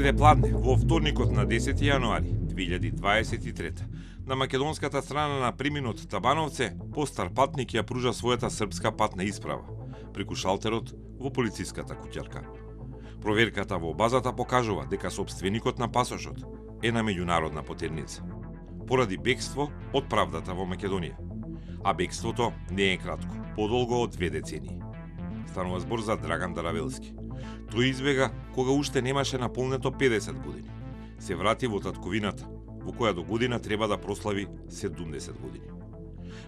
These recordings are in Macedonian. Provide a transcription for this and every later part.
Дојде пладне во вторникот на 10 јануари 2023. На македонската страна на преминот Табановце, постар патник ја пружа својата српска патна исправа преку шалтерот во полициската куќарка. Проверката во базата покажува дека сопственикот на пасошот е на меѓународна потерница, поради бегство од правдата во Македонија. А бегството не е кратко, подолго од 2 децении. Станува збор за Драган Даравелски. Тој избега кога уште немаше наполнето 50 години. Се врати во татковината, во која до година треба да прослави 70 години.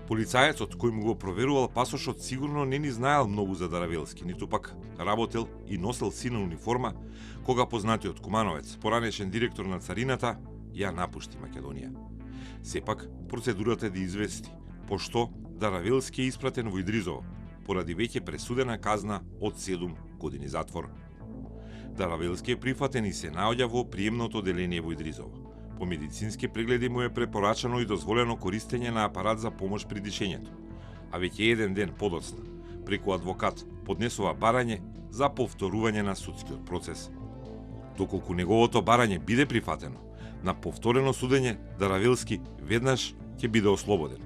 Полицаецот кој му го проверувал пасошот сигурно не ни знаел многу за Даравелски, ниту пак работел и носел сина униформа, кога познатиот кумановец, поранешен директор на царината, ја напушти Македонија. Сепак, процедурата да извести, пошто Даравелски е испратен во Идризово, поради веќе пресудена казна од 7 години затвор. Даравелски е прифатен и се наоѓа во приемното оделение во Идризово. По медицински прегледи му е препорачано и дозволено користење на апарат за помош при дишењето. А веќе еден ден подоцна, преку адвокат, поднесува барање за повторување на судскиот процес. Доколку неговото барање биде прифатено, на повторено судење Даравелски веднаш ќе биде ослободен,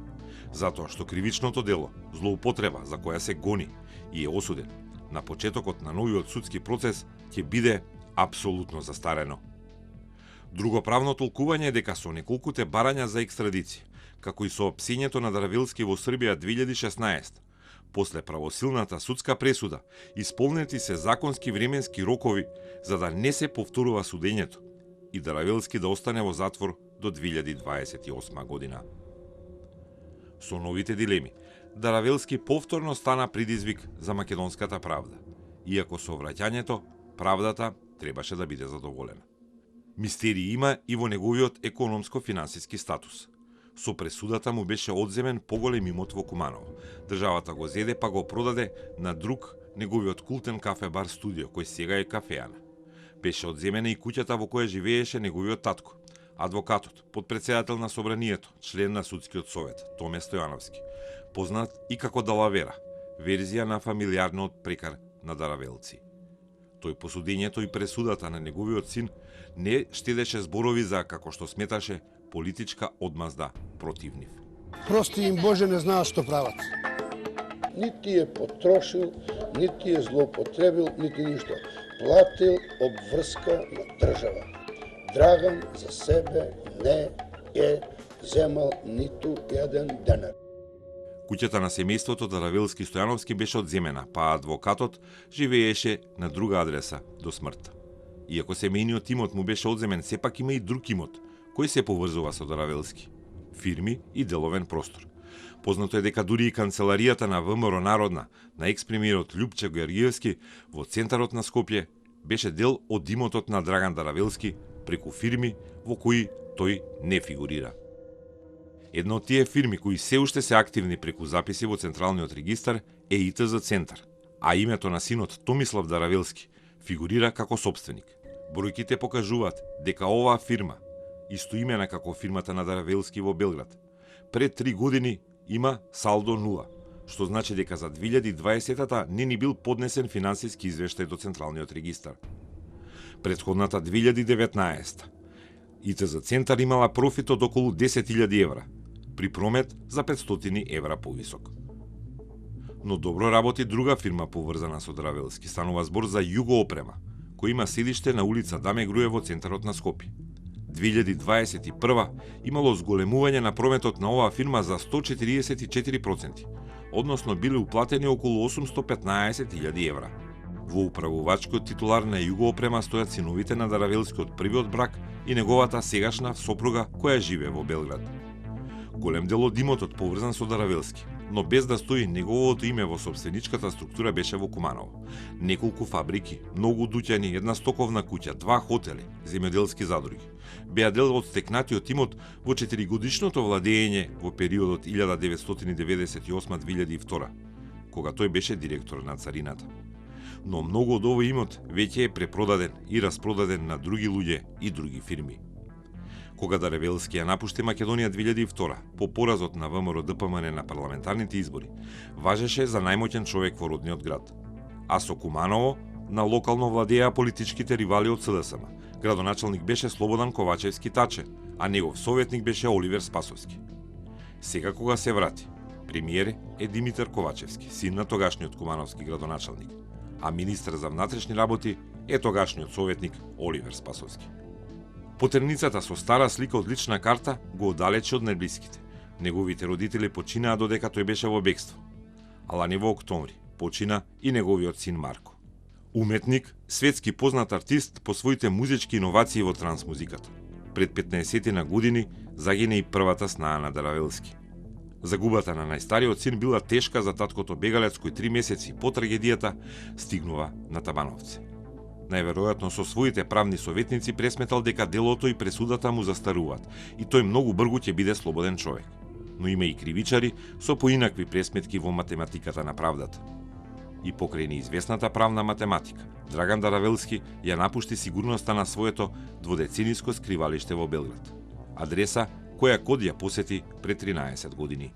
затоа што кривичното дело, злоупотреба за која се гони и е осуден, на почетокот на новиот судски процес ќе биде апсолутно застарено. Друго правно толкување е дека со неколкуте барања за екстрадиција, како и соопсењето на Даравелски во Србија 2016, после правосилната судска пресуда, исполнети се законски временски рокови за да не се повторува судењето и Даравелски да остане во затвор до 2028 година. Со новите дилеми, Даравелски повторно стана предизвик за македонската правда, иако со враќањето правдата требаше да биде задоволена. Мистерии има и во неговиот економско-финансиски статус. Со пресудата му беше одземен поголем имот во Куманово. Државата го зеде па го продаде на друг неговиот култен кафе-бар студио, кој сега е кафеана. Беше одземена и куќата во која живееше неговиот татко, адвокатот, подпредседател на собранието, член на судскиот совет, Томе Стојановски, познат и како Далавера, верзија на фамилиарниот прекар на Даравелци. Тој по судењето и пресудата на неговиот син не штедеше зборови за, како што сметаше, политичка одмазда против нив. Прости им Боже не знаат што прават. Нити е потрошил, нити е злоупотребил, нити ништо. Платил обврска на држава. Драган за себе не е земал ниту еден денар. Куќата на семејството Даравелски Стојановски беше одземена, па адвокатот живееше на друга адреса до смрт. Иако семејниот имот му беше одземен, сепак има и друг имот, кој се поврзува со Даравелски. Фирми и деловен простор. Познато е дека дури и канцеларијата на ВМРО Народна, на екс-премиерот Љупче Георгиевски во центарот на Скопје, беше дел од имотот на Драган Даравелски преку фирми во кои тој не фигурира. Една од тие фирми кои се уште се активни преку записи во Централниот регистар е ИТЗ Центар, а името на синот Томислав Даравелски фигурира како собственик. Бројките покажуваат дека оваа фирма, истоимена како фирмата на Даравелски во Белград, пред 3 години има салдо 0, што значи дека за 2020-та не ни бил поднесен финансиски извештај до Централниот регистар. Претходната 2019-та ИТЗ Центар имала профит од околу 10.000 евра, при промет за 500 евра повисок. Но добро работи друга фирма поврзана со Даравелски, станува збор за Југоопрема, кој има седиште на улица Даме Груе во центарот на Скопје. 2021 имало зголемување на прометот на оваа фирма за 144%, односно биле уплатени околу 815.000 евра. Во управувачкиот титулар на Југоопрема стојат синовите на Даравелски од првиот брак и неговата сегашна сопруга која живее во Белград. Голем дел од имотот поврзан со Даравелски, но без да стои неговото име во собственичката структура беше во Куманово. Неколку фабрики, многу дуќани, една стоковна куќа, 2 хотели, земјоделски задруги беа дел од стекнатиот имот во 4-годишното владење во периодот 1998-2002, кога тој беше директор на царината. Но многу од овој имот веќе е препродаден и распродаден на други луѓе и други фирми. Кога Даравелски ја напушти Македонија 2002 по поразот на ВМРО ДПМН на парламентарните избори, важеше за најмоќен човек во родниот град. А со Куманово на локално владеа политичките ривали од СДСМ, Градоначалник беше Слободан Ковачевски Таче, а негов советник беше Оливер Спасовски. Сега кога се врати, премиер е Димитар Ковачевски, син на тогашниот кумановски градоначалник, а министар за внатрешни работи е тогашниот советник Оливер Спасовски. Потерницата со стара слика од лична карта го оддалече од најблиските. Неговите родители починаа додека тој беше во бегство. А лани во октомври почина и неговиот син Марко. Уметник, светски познат артист по своите музички иновации во трансмузиката. Пред 15 на години загине и првата снаа на Даравелски. Загубата на најстариот син била тешка за таткото бегалец кој 3 месеци по трагедијата стигнува на Табановци. Најверојатно со своите правни советници пресметал дека делото и пресудата му застаруваат и тој многу брзо ќе биде слободен човек. Но има и кривичари со поинакви пресметки во математиката на правдата. И покрај неизвестната правна математика, Драган Даравелски ја напушти сигурноста на своето дводецениско скривалиште во Белград. Адреса која Код ја посети пред 13 години.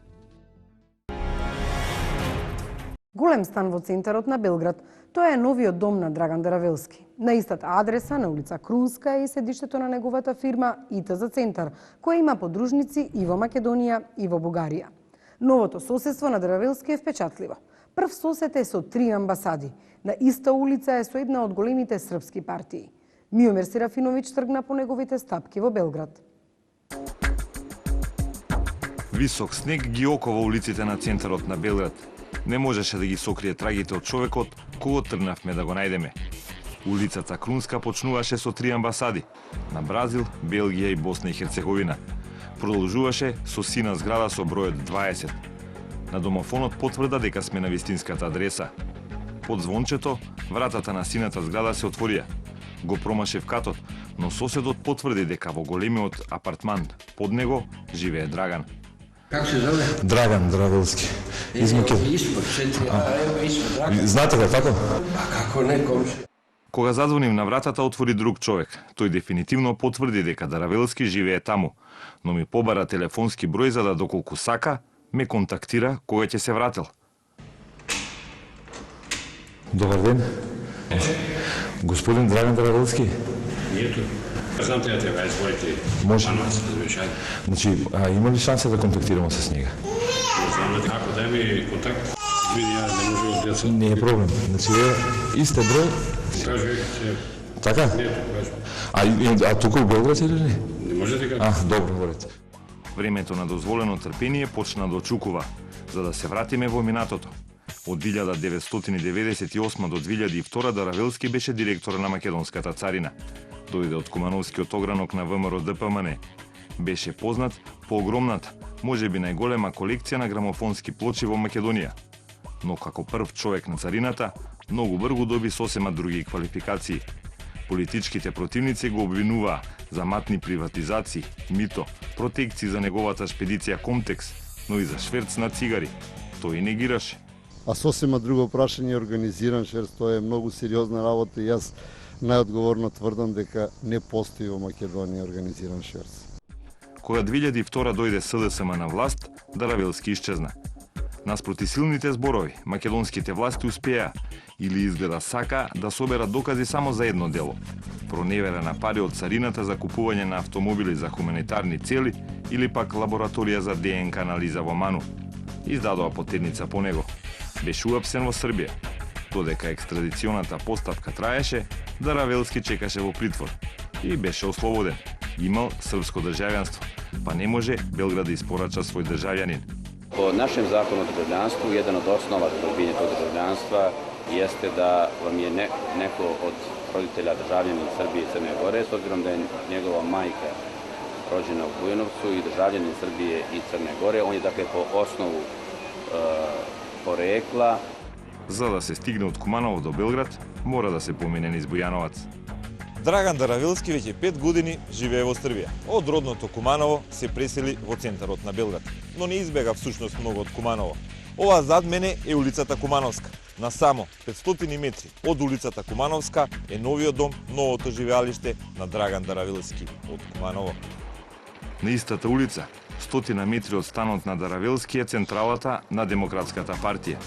Голем стан во центарот на Белград, тоа е новиот дом на Драган Даравелски. На истата адреса, на улица Крунска, е седиштето на неговата фирма ИТЗ Центар, која има подружници и во Македонија и во Бугарија. Новото соседство на Даравелски е впечатливо. Прв сосед е со 3 амбасади. На иста улица е со една од големите српски партии. Миомир Серафиновиќ тргна по неговите стапки во Белград. Висок снег ги окова улиците на центарот на Белград. Не можеше да ги сокрие трагите од човекот кого тргнавме да го најдеме. Улицата Крунска почнуваше со 3 амбасади на Бразил, Белгија и Босна и Херцеговина. Продолжуваше со сина зграда со бројот 20. На домофонот потврда дека сме на вистинската адреса. Под звончето, вратата на сината зграда се отворија. Го промаше вкатот, но соседот потврди дека во големиот апартман под него живее Драган. Како се зове? Драган Даравелски. Измаке. Знаете го тако? А како не, комши? Кога задзвоним на вратата, отвори друг човек. Тој дефинитивно потврди дека Даравелски живее таму, но ми побара телефонски број за да доколку сака, ме контактира кога ќе се врател. Добар ден. Господин Драган Даравелски. Ето, знам те да изволите. Може. Звичајно. Значи, има ли шанса да контактираме с него? Знам како да ми контакт. Извини, ја не можам да се. Не е проблем. Значи, исте број. Кажи се. Така? Не, кажи. А тука у Белград или не? Не може да кажа. Добро, говорите. Времето на дозволено трпение почна да очукува, за да се вратиме во минатото. Од 1998 до 2002 Даравелски беше директор на Македонската царина. Дојде од Кумановскиот огранок на ВМРО ДПМН. Беше познат по огромната, можеби најголема колекција на грамофонски плочи во Македонија. Но како прв човек на царината, многу брзо доби сосема други квалификации. Политичките противници го обвинуваа за матни приватизации, мито, протекции за неговата шпедиција Комтекс, но и за шверц на цигари. Тој негираше. А сосема друго прашање е организиран шверц, тоа е многу сериозна работа и јас најодговорно тврдам дека не постои во Македонија организиран шверц. Кога 2002 дојде СДСМ на власт, Даравелски исчезна. Наспроти силните зборови, македонските власти успеа или изгледа сака да соберат докази само за едно дело – проневера на пари од царината за купување на автомобили за хуманитарни цели или пак лабораторија за ДНК анализа во Ману. Издадоа потедница по него. Беше уапсен во Србија. Додека екстрадиционата постапка траеше, Даравелски чекаше во притвор и беше ослободен. Имал српско државјанство, па не може Белград да испорача свој државјанин. Po našem zakonu o državljanstvu, jedan od osnova za dobijanje tog državljanstva jeste da vam je neko od roditelja državljanin Srbije i Crne Gore, s obzirom da je njegova majka rođena u Bujanovcu i državljanin Srbije i Crne Gore. On je dakle po osnovu porekla. За да се стигне од Куманово до Белград, мора да се помине низ Бујановац. Драган Даравелски веќе 5 години живее во Србија. Од родното Куманово се пресели во центарот на Белград, но не избега всушност многу од Куманово. Ова зад мене е улицата Кумановска. На само 500 метри од улицата Кумановска е новиот дом, новото живеалиште на Драган Даравелски од Куманово. На истата улица, 100 метри од станот на Даравелски е централата на Демократската партија.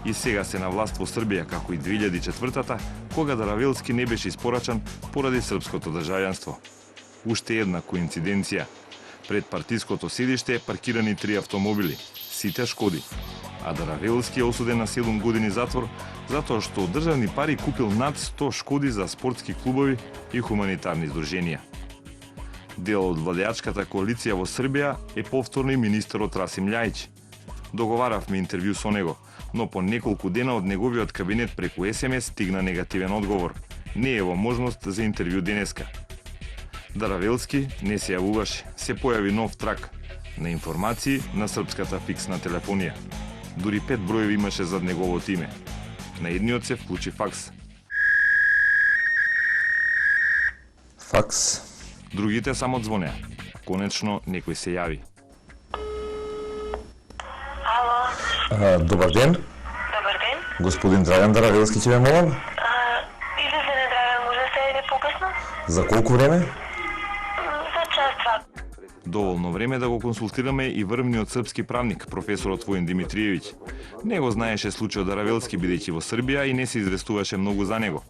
и сега се на власт во Србија како и 2004-та, кога Даравелски не беше испорачан поради српското државјанство. Уште една коинциденција. Пред партиското седиште паркирани 3 автомобили, сите шкоди. А Даравелски е осуден на 7 години затвор затоа што од државни пари купил над 100 шкоди за спортски клубови и хуманитарни здруженија. Дел од владеачката коалиција во Србија е повторно и министерот Расим Љајич. Договаравме интервју со него, но по неколку дена од неговиот кабинет преку СМС стигна негативен одговор. Не е во можност за интервју денеска. Даравелски не се јавуваше, се појави нов трак на информации на српската фиксна телефонија. Дури 5 броеви имаше зад неговото име. На едниот се вклучи факс. Факс. Другите само звонеа. Конечно некој се јави. Ало. Добар ден. Добар ден. Господин Драган Даравелски ќе ве молам. Излезе Драган, може да се јави покасно? За колку време? За час-два. Доволно време да го консултираме и врвниот српски правник, професорот Воин Димитриевиќ. Не го знаеше случајот Даравелски бидејќи во Србија и не се известуваше многу за него.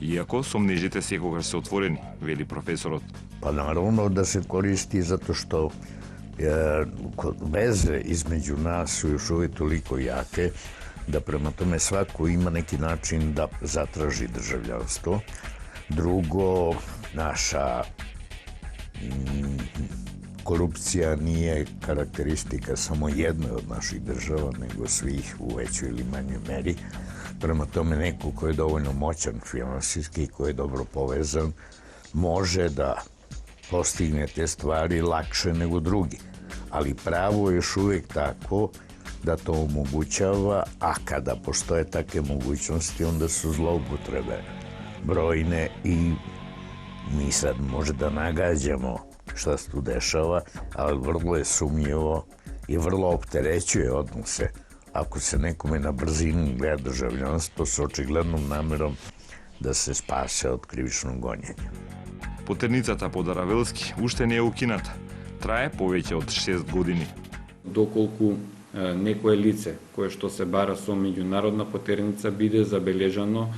Иако сомнежите секогаш се отворени, вели професорот. Па наравно да се користи затоа што везе измеѓу нас су још увек толико јаке да према томе свако има неки начин да затражи државјанство. Друго, наша корупција nije карактеристика само една од наших држава, него свих у веќој или мањој мери. Према томе некој кој е доволно моćan финансиски, кој е добро повезан, може да постигне те ствари лакше него други. Ali pravo je još uvijek tako da to omogućava, a kada postoje takve mogućnosti, onda su zloupotrebe brojne i mi sad možda nagađamo šta se tu dešava, ali vrlo je sumnjivo i vrlo opterećuje odnose ako se nekome na brzini gleda državljanstvo s očiglednom namerom da se spase od krivičnog gonjenja. Потерницата по Даравелски уште не е укината. Трае повеќе од 6 години. Доколку некое лице кое што се бара со меѓународна потерница биде забележано,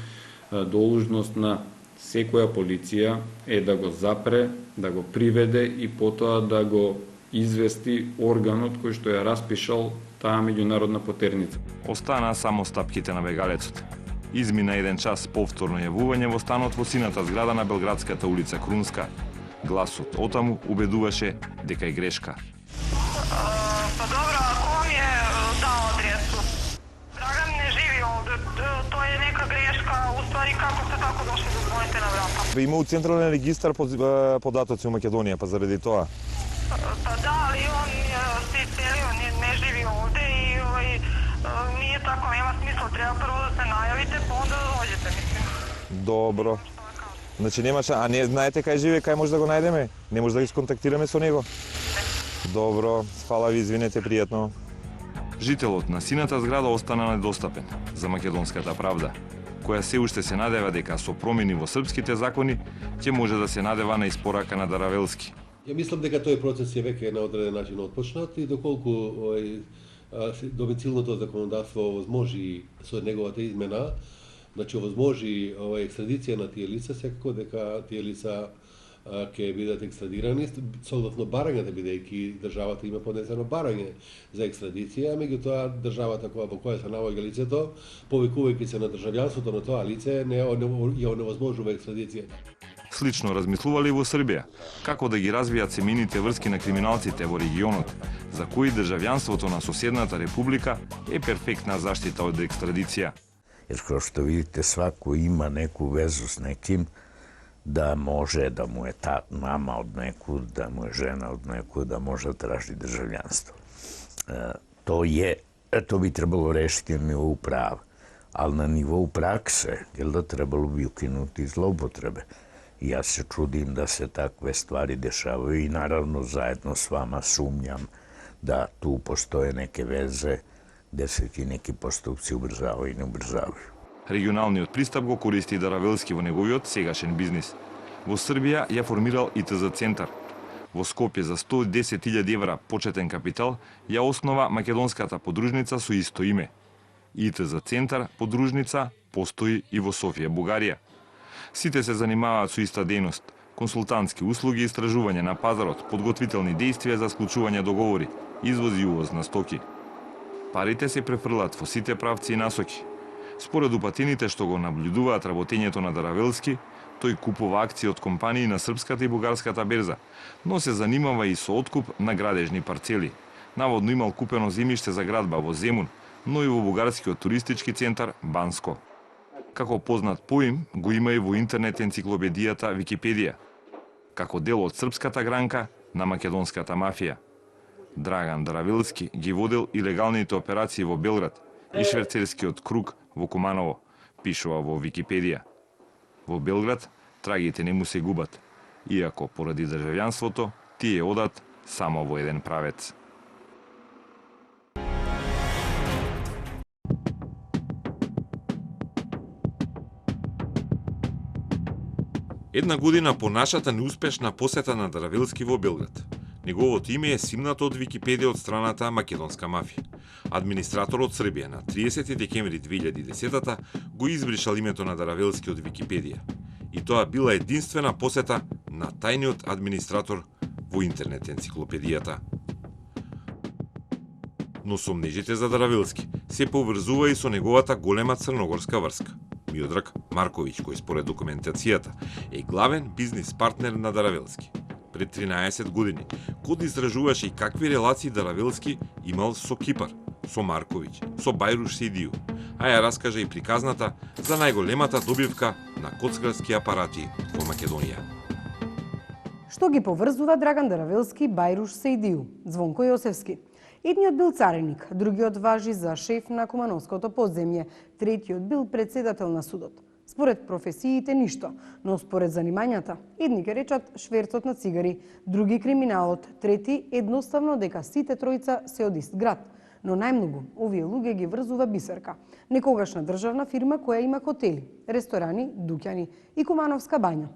должност на секоја полиција е да го запре, да го приведе и потоа да го извести органот кој што ја распишал таа меѓународна потерница. Остана само стапките на бегалецот. Измина 1 час повторно јавување во станот во сината зграда на Белградската улица Крунска. Гласот отаму убедуваше дека е грешка. Па добро, а кој ми е дал адресу? Драган не живи овде, тоа е нека грешка, уствари како сте тако дошли да звоните на врата? Има у централен регистар податоци у Македонија, па заради тоа. Па да, али он се иселио, не живи овде и nije tako, nema smisla, treba prvo da se najavite, pa onda da dođete, mislim. Добро. Значи немаше, а не знаете кај живее, кај може да го најдеме? Не може да ги сконтактираме со него? Добро, фала ви, извинете, пријатно. Жителот на сината зграда остана недостапен за македонската правда, која се уште се надева дека со промени во српските закони ќе може да се надева на испорака на Даравелски. Ја мислам дека тој процес е веќе на одреден начин отпочнат и доколку домицилното законодавство овозможи со неговата измена, значи овозможи екстрадиција на тие лица, секако дека тие лица ќе бидат екстрадирани, соодветно барањето бидејќи државата има поднесено барање за екстрадиција, меѓутоа државата во која се наоѓа лицето, повикувајќи се на државјанството на тоа лице, ја оневозможува екстрадицијата. Слично размислували во Србија, како да ги развијат семејните врски на криминалците во регионот, за кои државјанството на соседната република е перфектна заштита од екстрадиција. Jer kao što vidite, svako ima neku vezu s nekim, da može da mu je mama od nekud, da mu je žena od nekud, da može da traži državljanstvo. To bi trebalo rešiti na nivou prava, ali na nivou prakse, trebalo bi ukinuti zloupotrebe. Ja se čudim da se takve stvari dešavaju i naravno zajedno s vama sumnjam da tu postoje neke veze gde se ti neki postupci ubrzavaju i ne ubrzavaju. Регионалниот пристап го користи Даравелски во неговиот сегашен бизнис. Во Србија ја формирал ИТЗ центар. Во Скопје за 110.000 евра почетен капитал ја основа македонската подружница со исто име. ИТЗ центар, подружница, постои и во Софија, Бугарија. Сите се занимаваат со иста дејност, консултантски услуги, истражување на пазарот, подготвителни действија за склучување договори, извоз и увоз на стоки. Парите се префрлат во сите правци и насоки. Според упатините што го наблюдуваат работењето на Даравелски, тој купува акции од компании на српската и бугарската берза, но се занимава и со откуп на градежни парцели. Наводно имал купено земјиште за градба во Земун, но и во бугарскиот туристички центар Банско. Како познат поим, го има и во интернет енциклопедијата Википедија, како дел од српската гранка на македонската мафија. Драган Даравелски ги водел илегалните операции во Белград и шверцерскиот круг во Куманово, пишува во Википедија. Во Белград трагите не му се губат, иако поради државјанството тие одат само во еден правец. Една година по нашата неуспешна посета на Даравелски во Белград. Неговото име е симнато од Википедија од страната македонска мафија. Администраторот Србија на 30 декември 2010 го избришал името на Даравелски од Википедија. И тоа била единствена посета на тајниот администратор во интернет енциклопедијата. Но сомнежите за Даравелски се поврзува и со неговата голема црногорска врска. Миодраг Марковиќ, кој според документацијата е главен бизнис партнер на Даравелски. Пред 13 години, кога изражуваше и какви релации Даравелски имал со Кипар, со Марковиќ, со Бајруш Сейдију, а ја раскажа и приказната за најголемата добивка на коцкарски апарати во Македонија. Што ги поврзува Драган Даравелски и Бајруш Сейдију, Звонко Јосевски? Едниот бил цареник, другиот важи за шеф на Кумановското подземје, третиот бил председател на судот. Според професиите ништо, но според занимањата, едни ке речат шверцот на цигари, други криминалот, трети едноставно дека сите тројца се од ист град. Но најмногу овие луѓе ги врзува Бисерка, некогашна државна фирма која има хотели, ресторани, дуќани и Кумановска бања.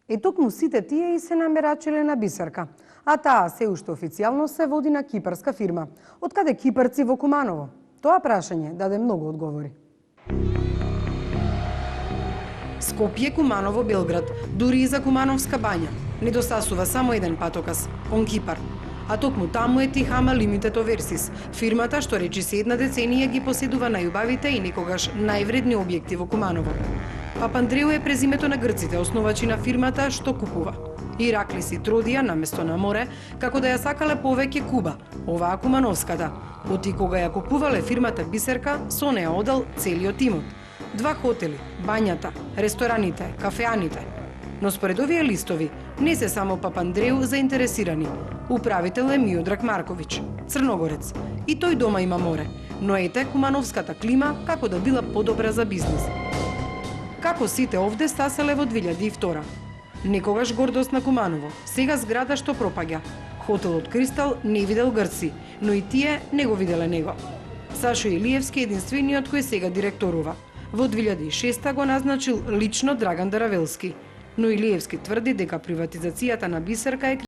Е токму сите тие и се намерачиле на Бисерка, а таа се уште официјално се води на кипарска фирма. Откаде кипарци во Куманово? Тоа прашање даде многу одговори. Скопје, Куманово, Белград, дури и за Кумановска бања. Недостасува само еден патоказ, он Кипар. А токму таму е Тихама Limited Overseas, фирмата што речиси една деценија ги поседува најубавите и некогаш највредни објекти во Куманово. Папандреу е презимето на грците, основачи на фирмата што купува. Ираклис и Тродија наместо на море, како да ја сакале повеќе Куба, оваа Кумановската. Оти кога ја купувале фирмата Бисерка, со неа одел целиот имот. 2 хотели, бањата, рестораните, кафеаните. Но според овие листови, не се само Папандреу заинтересирани. Управител е Миодраг Марковиќ, црногорец. И тој дома има море, но ете Кумановската клима како да била подобра за бизнис. Како сите овде стаселе во 2002. Некогаш гордост на Куманово, сега зграда што пропаѓа. Хотелот Кристал не видел грци, но и тие не го виделе него. Сашо Илиевски е единствениот кој сега директорува. Во 2006 го назначил лично Драган Даравелски, но Илиевски тврди дека приватизацијата на Бисерка е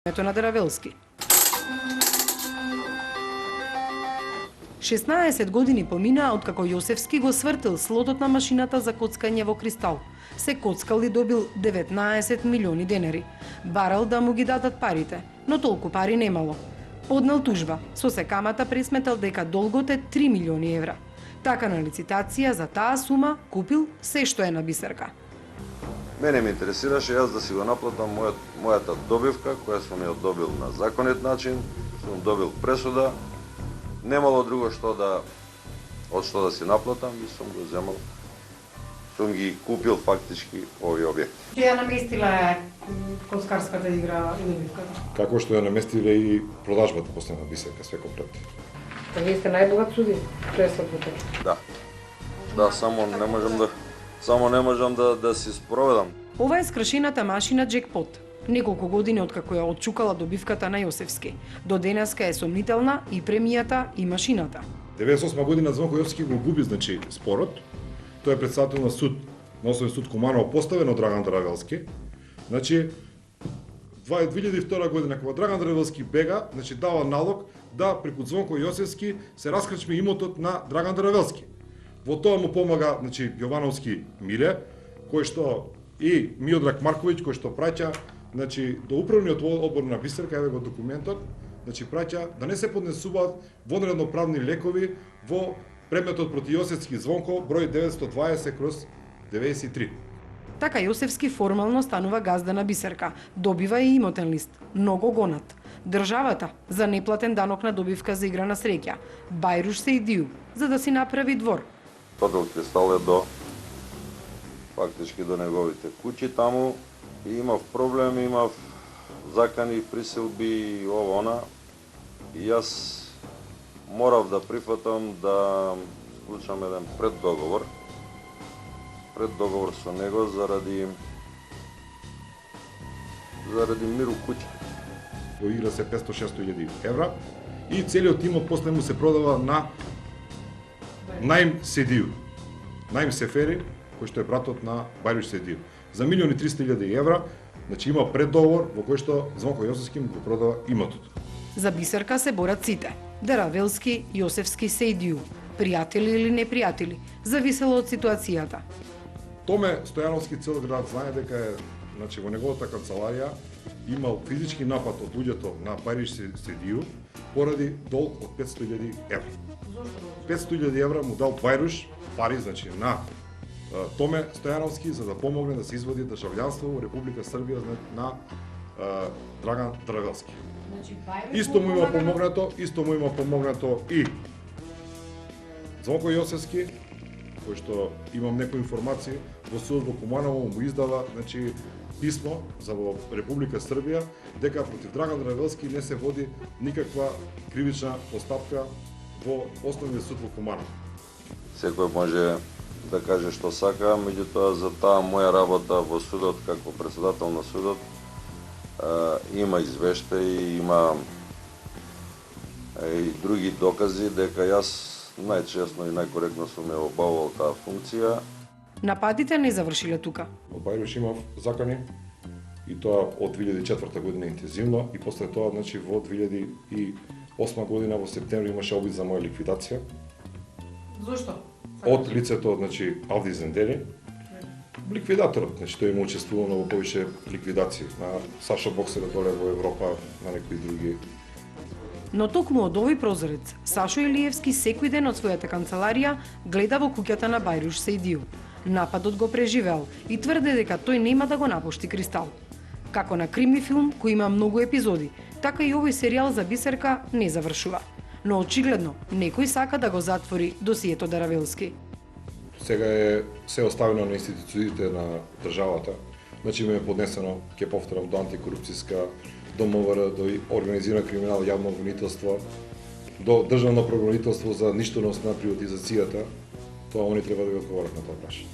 Ето на Деравелски. 16 години помина откако Јосевски го свртил слотот на машината за коцкање во Кристал. Се коцкал и добил 19 милиони денари. Барал да му ги дадат парите, но толку пари немало. Поднел тужба, со се камата пресметал дека долгот е 3 милиони евра. Така на лицитација за таа сума купил се што е на Бисерка. Мене ме интересираше јас да си го наплатам мојата добивка, која сум ја добил на законит начин, сум добил пресуда, немало друго од што да си наплатам и сум го земал. Сум ги купил фактички овие објекти. Што ја наместила коцкарската игра и добивката? Како што ја наместиле и продажбата после на Бисерка, све комплет. Вие сте најбогат суди, тој се путер. Да, само не можам да си спроведам. Ова е скршената машина джекпот. Неколку години откако ја отчукала добивката на Јосевски. До денеска е сомнителна и премијата и машината. 98 година Звонко Јосевски го губи спорот. Тој е председател на суд, на Основен суд Куманово, поставен од Драган Деравелски. 2002 година кога Драган Деравелски бега, дава налог да преку Звонко Јосевски се раскрчми имотот на Драган Деравелски. Во тоа му помага Јовановски Миле, кој што и Миодраг Марковиќ, кој што праќа до управниот одбор на Бисерка, еве го документот, праќа да не се поднесуваат вонредно правни лекови во предметот проти Јосевски Звонко, број 920/93. Така Јосевски формално станува газда на Бисерка, добива и имотен лист, но го гонат. Државата за неплатен данок на добивка за игра на среќа, Бајруш Сеидију, за да си направи двор. Хотел Кристал е фактички до неговите куќи таму и имав проблем, имав закани, присилби и ова-она. И јас морав да прифатам да склучам еден преддоговор со него заради мир у куќа. Го игра се 500-600 евра и целиот имот после му се продава на Наим Седију. Наим Сефери, кој што е братот на Бајруш Седију. За 1.300.000 евра, има преддоговор во кој што Звонко Јосевски му го продава имотот. За Бисерка се борат сите. Деравелски, Јосевски, Сеидију. Пријатели или непријатели, зависело од ситуацијата. Томе Стојановски цел град знае дека е, во неговата канцеларија имал физички напад од луѓето на Бајруш Седију поради долг од 500.000 евра. 500.000 евра му дал Бајруш пари, на Томе Стојановски за да помогне да се извади државјанство во Република Србија на Драган Деравелски. Исто му има помогнато и Звонко Јосевски, кој што имам некои информации, во судот во Куманово му издава писмо за во Република Србија дека против Драган Деравелски не се води никаква кривична постапка во Основниот суд во Куманово. Секој може да каже што сака, меѓутоа за таа моја работа во судот како председател на судот има извештаи, има и други докази дека јас најчестно и најкоректно сум ја обавувал таа функција. Нападите не завршиле тука. Во Бајруш имав закани и тоа од 2004 година интензивно и после тоа во 2008 година во септември имаше обид за моја ликвидација. Зошто? Од лицето Авди Зендели, ликвидаторот, тој има учествувано во повеќе ликвидации на Саша Боксерот доле во Европа, на некои други. Но токму од овој прозорец, Сашо Илиевски секој ден од својата канцеларија гледа во куќата на Бајруш Сеидију. Нападот го преживеал и тврде дека тој нема да го напушти Кристал. Како на крими филм кој има многу епизоди, така и овој серијал за Бисерка не завршува. Но очигледно некој сака да го затвори досието Деравелски. Сега е се оставено на институциите на државата. Ми е поднесено, ќе повторам, до антикорупцијска, до МВР, до организиран криминал, јавно обвинителство, до државно правобранителство за ништовност на приватизацијата. Тоа они треба да го одговорат на тоа прашање.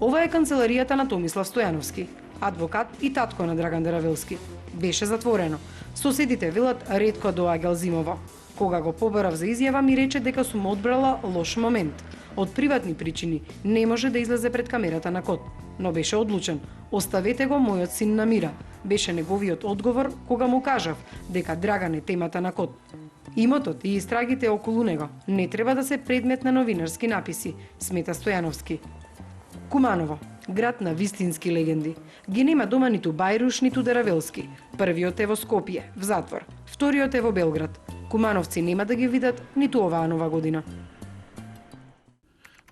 Ова е канцеларијата на Томислав Стојановски, адвокат и татко на Драган Деравелски. Беше затворено. Соседите велат ретко доаѓал зимово. Кога го побарав за изјава ми рече дека сум одбрала лош момент. Од приватни причини не може да излезе пред камерата на Кот, но беше одлучен. Оставете го мојот син на мира, беше неговиот одговор кога му кажав дека Драган е темата на Кот. Имотот и истрагите околу него не треба да се предмет на новинарски написи, смета Стојановски. Куманово, град на вистински легенди. Ги нема дома ниту Бајруш, ниту Деравелски. Првиот е во Скопје, в затвор. Вториот е во Белград. Кумановци нема да ги видат ниту оваа нова година.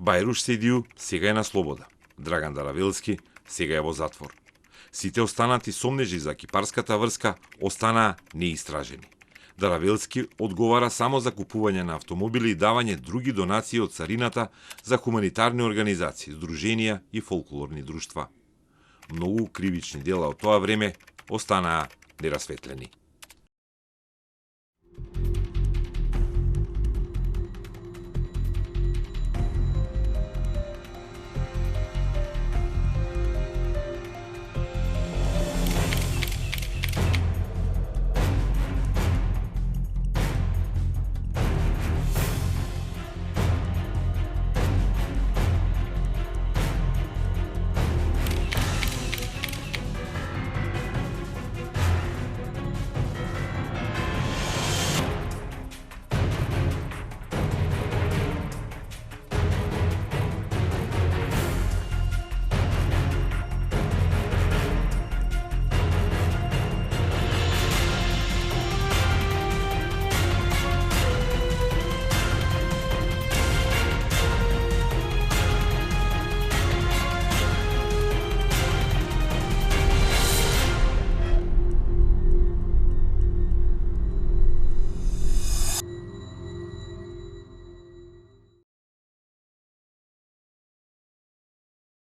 Бајруш Седију сега е на слобода. Драган Деравелски сега е во затвор. Сите останати сомнежи за кипарската врска останаа неистражени. Деравелски одговара само за купување на автомобили и давање други донации од царината за хуманитарни организации, здруженија и фолклорни друштва. Многу кривични дела од тоа време останаа нерасветлени.